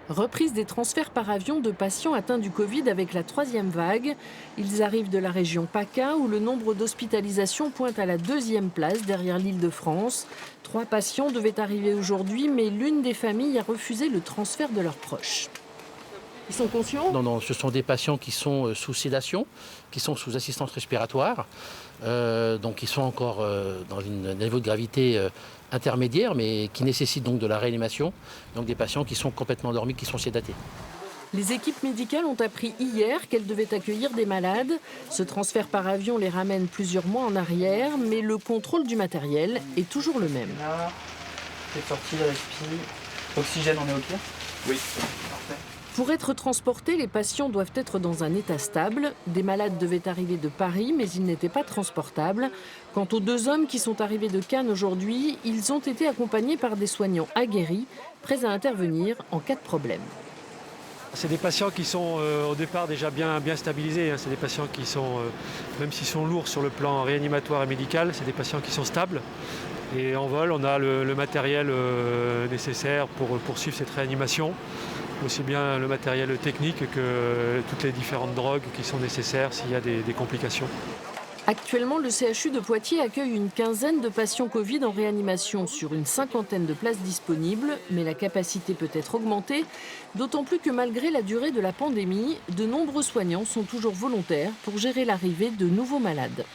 Reprise des transferts par avion de patients atteints du Covid avec la troisième vague. Ils arrivent de la région PACA où le nombre d'hospitalisations pointe à la deuxième place derrière l'Île-de-France. 3 patients devaient arriver aujourd'hui, mais l'une des familles a refusé le transfert de leurs proches. Ils sont conscients? Non, non, ce sont des patients qui sont sous sédation, qui sont sous assistance respiratoire, donc qui sont encore dans un niveau de gravité intermédiaire, mais qui nécessitent donc de la réanimation. Donc des patients qui sont complètement endormis, qui sont sédatés. Les équipes médicales ont appris hier qu'elles devaient accueillir des malades. Ce transfert par avion les ramène plusieurs mois en arrière, mais le contrôle du matériel est toujours le même. Là, c'est sorti, respi. Oxygène, on est OK? Oui. Parfait. Pour être transportés, les patients doivent être dans un état stable. Des malades devaient arriver de Paris, mais ils n'étaient pas transportables. Quant aux 2 hommes qui sont arrivés de Cannes aujourd'hui, ils ont été accompagnés par des soignants aguerris, prêts à intervenir en cas de problème. C'est des patients qui sont au départ déjà bien stabilisés. C'est des patients qui sont, même s'ils sont lourds sur le plan réanimatoire et médical, c'est des patients qui sont stables. Et en vol, on a le matériel nécessaire pour poursuivre cette réanimation, aussi bien le matériel technique que toutes les différentes drogues qui sont nécessaires s'il y a des complications. Actuellement, le CHU de Poitiers accueille une quinzaine de patients Covid en réanimation sur une 50aine de places disponibles, mais la capacité peut être augmentée, d'autant plus que malgré la durée de la pandémie, de nombreux soignants sont toujours volontaires pour gérer l'arrivée de nouveaux malades.